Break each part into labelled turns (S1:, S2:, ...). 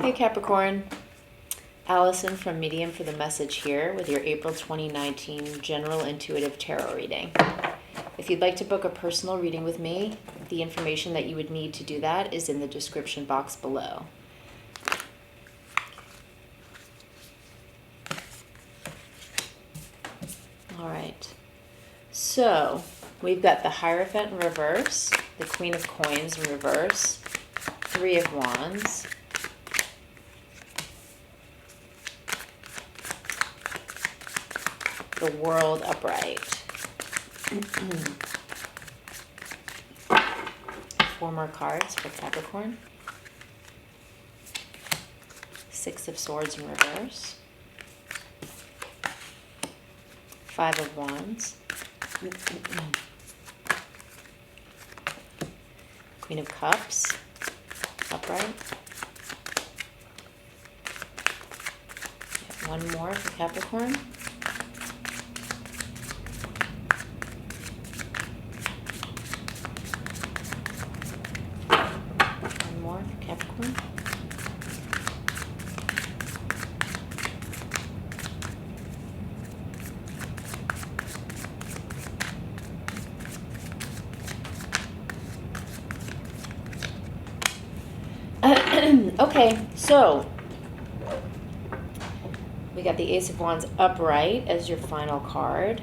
S1: Hey Capricorn, Allison from Medium for the message here with your April 2019 General Intuitive Tarot reading. If you'd like to book a personal reading with me, the information that you would need to do that is in the description box below. All right, so we've got the Hierophant in reverse, the Queen of Coins in reverse, Three of Wands, the World upright. Four more cards for Capricorn. Six of Swords in reverse. Five of Wands. Queen of Cups, upright. One more for Capricorn. One more for Capricorn. Okay, so we got the Ace of Wands upright as your final card.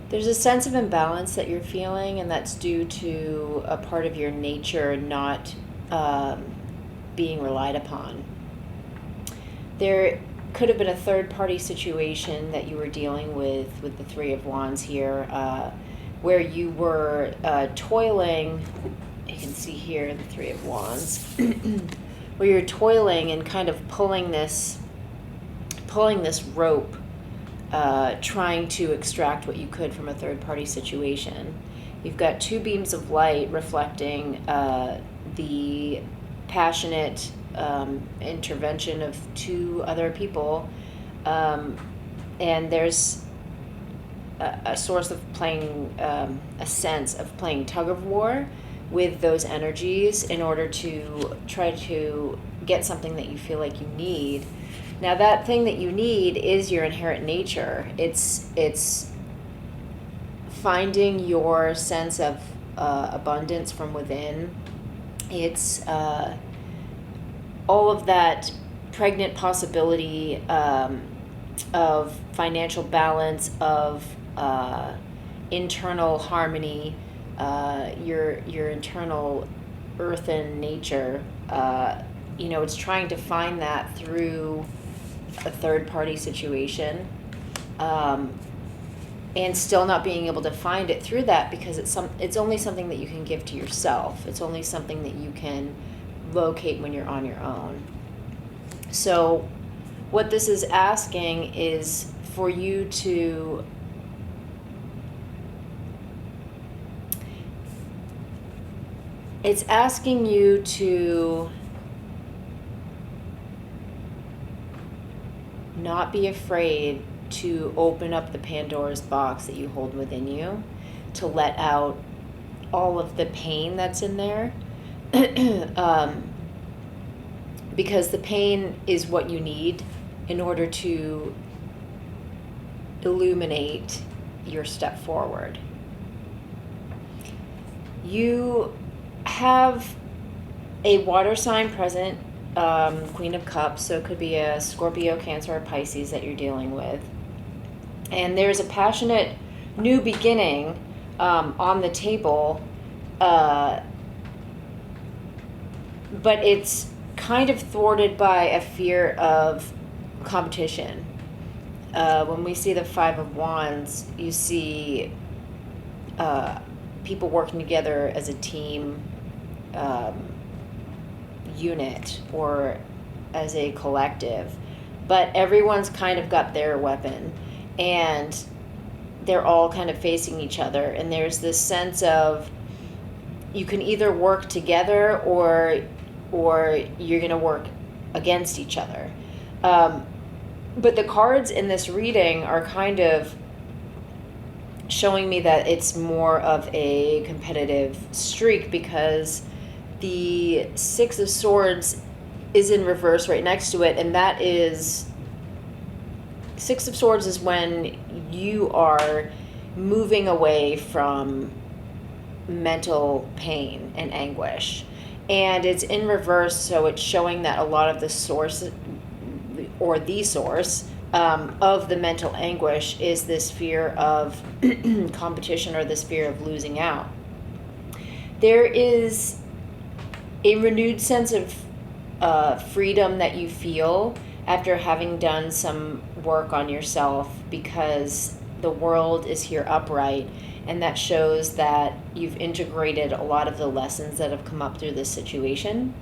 S1: There's a sense of imbalance that you're feeling, and that's due to a part of your nature not being relied upon. There could have been a third-party situation that you were dealing with the Three of Wands here, where you were toiling. You can see here the Three of Wands, where you're toiling and kind of pulling this rope, trying to extract what you could from a third-party situation. You've got two beams of light reflecting the passionate intervention of two other people, and there's a source of playing, a sense of playing tug of war with those energies in order to try to get something that you feel like you need. Now that thing that you need is your inherent nature. It's finding your sense of abundance from within. It's all of that pregnant possibility of financial balance, of internal harmony, your internal earthen nature. It's trying to find that through a third-party situation, and still not being able to find it through that because it's only something that you can give to yourself. It's only something that you can locate when you're on your own. So what this is asking is for you to it's asking you to not be afraid to open up the Pandora's box that you hold within you, to let out all of the pain that's in there. Because the pain is what you need in order to illuminate your step forward. You have a water sign present, Queen of Cups, so it could be a Scorpio, Cancer, or Pisces that you're dealing with. And there's a passionate new beginning on the table, but it's kind of thwarted by a fear of competition. When we see the Five of Wands, you see people working together as a team unit or as a collective, but everyone's kind of got their weapon and they're all kind of facing each other, and there's this sense of you can either work together or you're going to work against each other. But the cards in this reading are kind of showing me that it's more of a competitive streak, because the Six of Swords is in reverse right next to it, and that is, Six of Swords is when you are moving away from mental pain and anguish, and it's in reverse, so it's showing that a lot of the source, or the source, of the mental anguish is this fear of competition, or this fear of losing out. There is a renewed sense of freedom that you feel after having done some work on yourself, because the world is here upright, and that shows that you've integrated a lot of the lessons that have come up through this situation.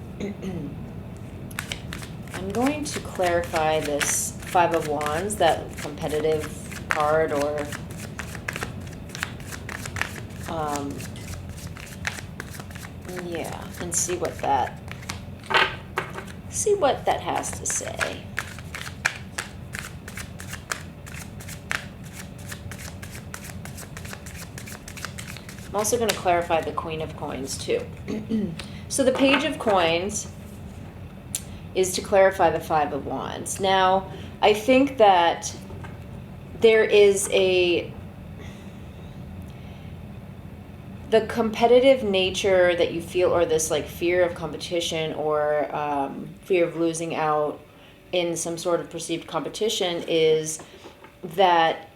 S1: I'm going to clarify this Five of Wands, that competitive card, or yeah, and see what that has to say. I'm also going to clarify the Queen of Coins too. So the Page of Coins is to clarify the Five of Wands. Now, I think that there is the competitive nature that you feel, or this like fear of competition, or fear of losing out in some sort of perceived competition, is that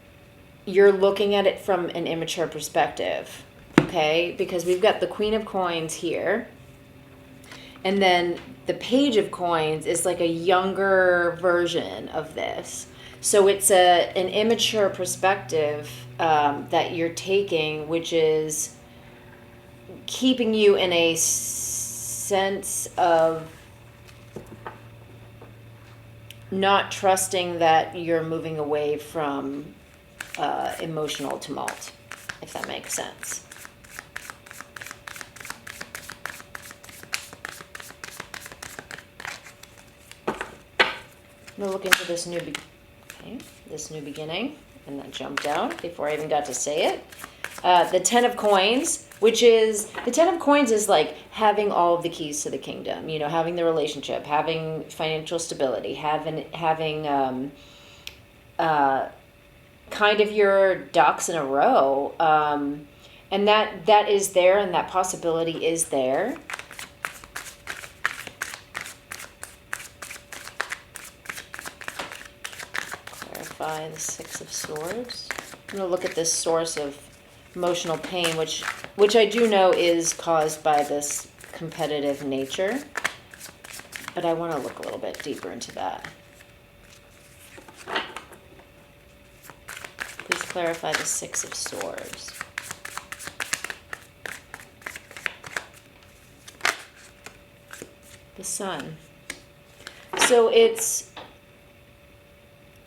S1: you're looking at it from an immature perspective, okay? Because we've got the Queen of Coins here, and then the Page of Coins is like a younger version of this. So it's an immature perspective that you're taking, which is keeping you in a sense of not trusting that you're moving away from emotional tumult, if that makes sense. I'm going to look into this new beginning, and that jumped out before I even got to say it. The Ten of Coins, which is, the Ten of Coins is like having all of the keys to the kingdom, you know, having the relationship, having financial stability, having kind of your ducks in a row. And that is there, and that possibility is there. Clarify the Six of Swords. I'm going to look at this source of emotional pain, which I do know is caused by this competitive nature, but I want to look a little bit deeper into that. Please clarify the Six of Swords. The Sun. So it's,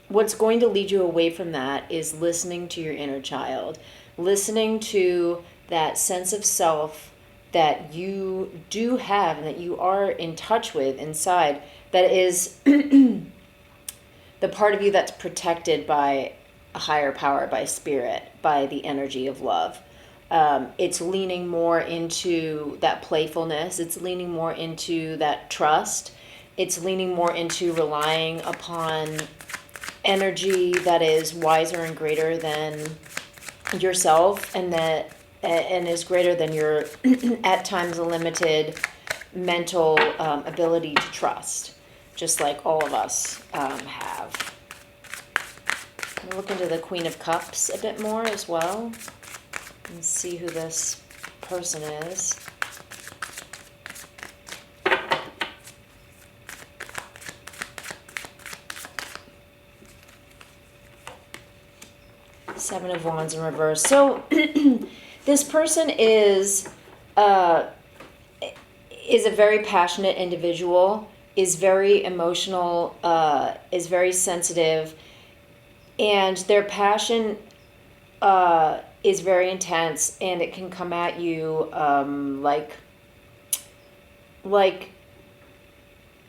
S1: what's going to lead you away from that is listening to your inner child, listening to that sense of self that you do have and that you are in touch with inside, that is the part of you that's protected by a higher power, by spirit, by the energy of love. It's leaning more into that playfulness. It's leaning more into that trust. It's leaning more into relying upon energy that is wiser and greater than yourself, and is greater than your at times limited mental ability to trust, just like all of us have. I'm gonna look into the Queen of Cups a bit more as well and see who this person is. Seven of Wands in reverse. So this person is a very passionate individual, is very emotional, is very sensitive, and their passion is very intense, and it can come at you like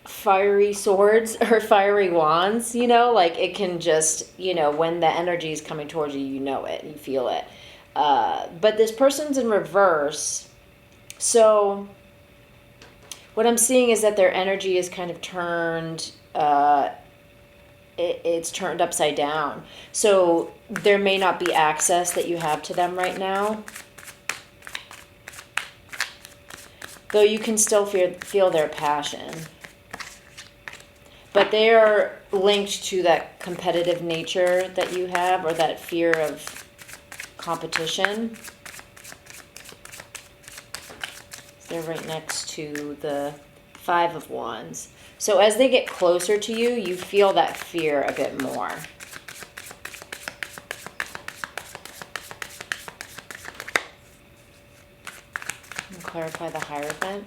S1: fiery swords or fiery wands, like it can just, when the energy is coming towards you, you feel it. But this person's in reverse. So what I'm seeing is that their energy is kind of turned, it's turned upside down. So there may not be access that you have to them right now. Though you can still feel their passion. But they are linked to that competitive nature that you have, or that fear of competition. They're right next to the Five of Wands. So as they get closer to you, you feel that fear a bit more. And clarify the Hierophant.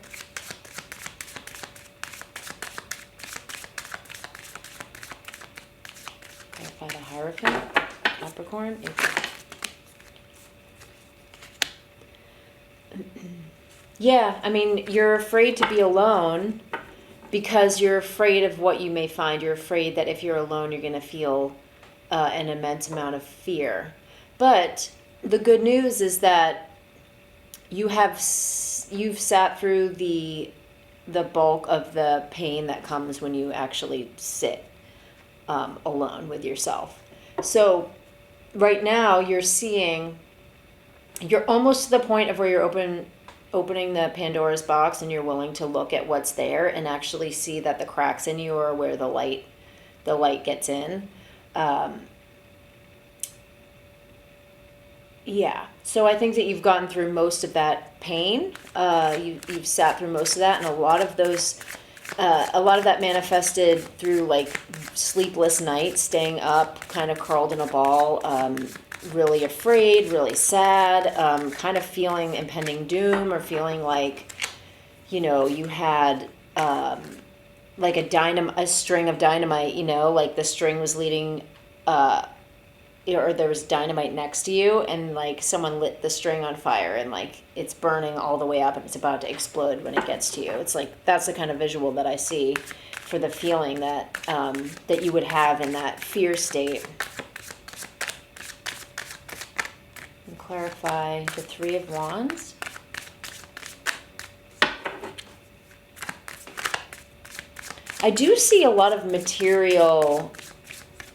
S1: Clarify the Hierophant. Capricorn. Yeah, I mean, you're afraid to be alone because you're afraid of what you may find. You're afraid that if you're alone, you're going to feel an immense amount of fear. But the good news is that you've sat through the bulk of the pain that comes when you actually sit alone with yourself. So right now you're almost to the point of where you're opening the Pandora's box, and you're willing to look at what's there and actually see that the cracks in you are where the light gets in. Yeah. So I think that you've gotten through most of that pain. You've sat through most of that, and a lot of that manifested through like sleepless nights, staying up, kind of curled in a ball, really afraid, really sad, kind of feeling impending doom, or feeling like, you had like a string of dynamite, like the string was leading, or there was dynamite next to you, and like someone lit the string on fire, and like it's burning all the way up, and it's about to explode when it gets to you. It's like that's the kind of visual that I see for the feeling that that you would have in that fear state. And clarify the Three of Wands. I do see a lot of material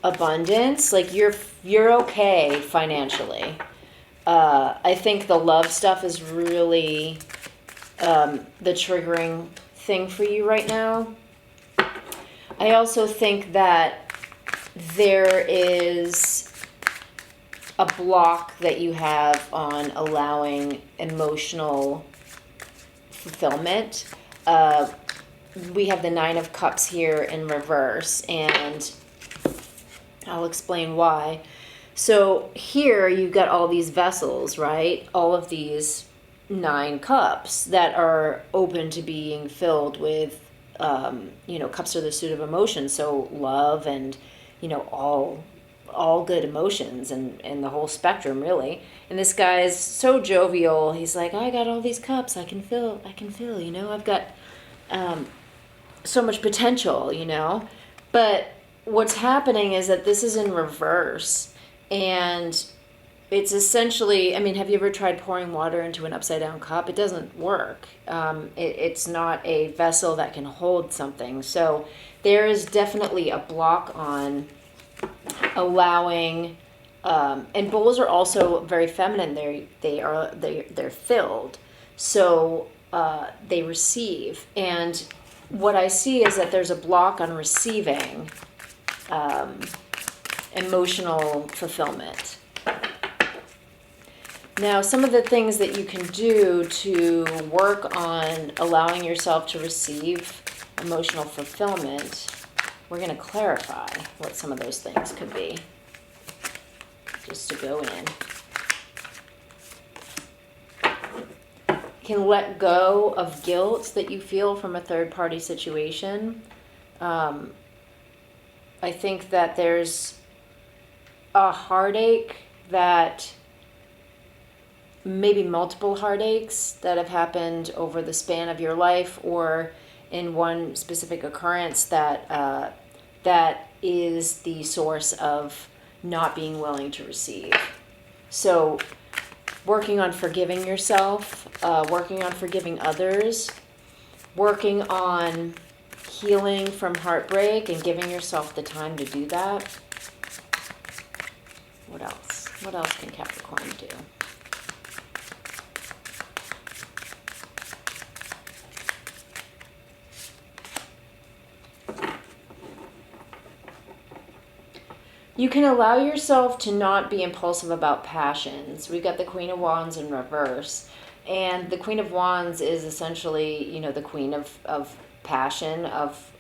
S1: abundance. Like you're okay financially. I think the love stuff is really the triggering thing for you right now. I also think that there is a block that you have on allowing emotional fulfillment. We have the Nine of Cups here in reverse, and I'll explain why. So here you've got all these vessels, right? All of these 9 cups that are open to being filled with, cups are the suit of emotions. So love and, all good emotions and the whole spectrum, really. And this guy's so jovial. He's like, I got all these cups. I can fill, I've got so much potential, But what's happening is that this is in reverse, and it's essentially, have you ever tried pouring water into an upside down cup? It doesn't work. It's not a vessel that can hold something. So there is definitely a block on allowing, and bowls are also very feminine. They're filled, so they receive. And what I see is that there's a block on receiving emotional fulfillment. Now, some of the things that you can do to work on allowing yourself to receive emotional fulfillment, we're going to clarify what some of those things could be, just to go in. Can let go of guilt that you feel from a third-party situation. I think that there's a heartache that, maybe multiple heartaches that have happened over the span of your life, or in one specific occurrence that that is the source of not being willing to receive. So working on forgiving yourself, working on forgiving others, working on healing from heartbreak and giving yourself the time to do that. What else? What else can Capricorn do? You can allow yourself to not be impulsive about passions. We've got the Queen of Wands in reverse. And the Queen of Wands is essentially, you know, the queen of passion, of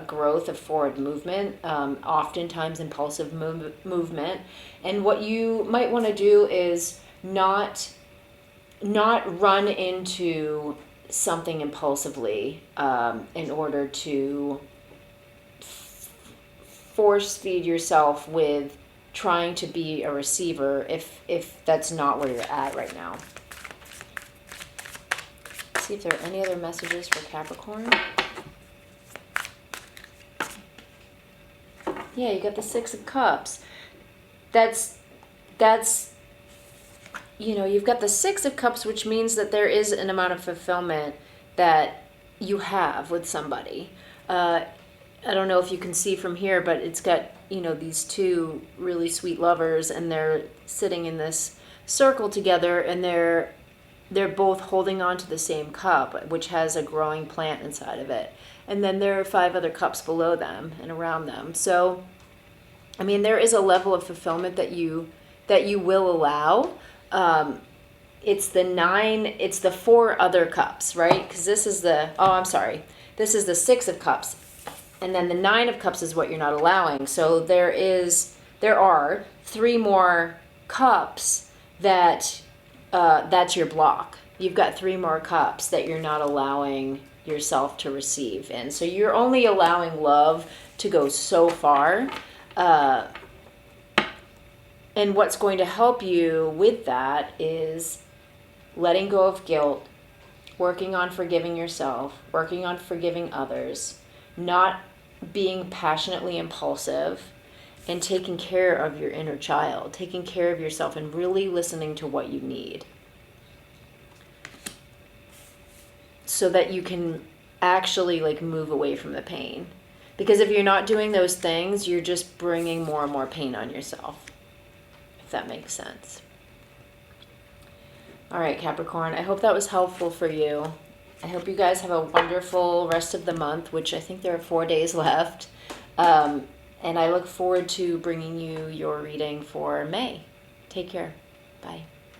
S1: growth, of forward movement, oftentimes impulsive movement. And what you might want to do is not run into something impulsively in order to force feed yourself with trying to be a receiver if that's not where you're at right now. Let's see if there are any other messages for Capricorn. Yeah, you got the Six of Cups. That's you know, you've got the Six of Cups, which means that there is an amount of fulfillment that you have with somebody. I don't know if you can see from here, but it's got, you know, these two really sweet lovers, and they're sitting in this circle together, and they're both holding on to the same cup, which has a growing plant inside of it. And then there are 5 other cups below them and around them. So, I mean, there is a level of fulfillment that you will allow. It's the 4 other cups, right? Because this is this is the 6 of Cups. And then the 9 of Cups is what you're not allowing. So there are 3 more cups that that's your block. You've got 3 more cups that you're not allowing yourself to receive. And so you're only allowing love to go so far. And what's going to help you with that is letting go of guilt, working on forgiving yourself, working on forgiving others, not being passionately impulsive, and taking care of your inner child, taking care of yourself, and really listening to what you need so that you can actually like move away from the pain. Because if you're not doing those things, you're just bringing more and more pain on yourself, if that makes sense. All right, Capricorn, I hope that was helpful for you. I hope you guys have a wonderful rest of the month, which I think there are 4 days left. And I look forward to bringing you your reading for May. Take care. Bye.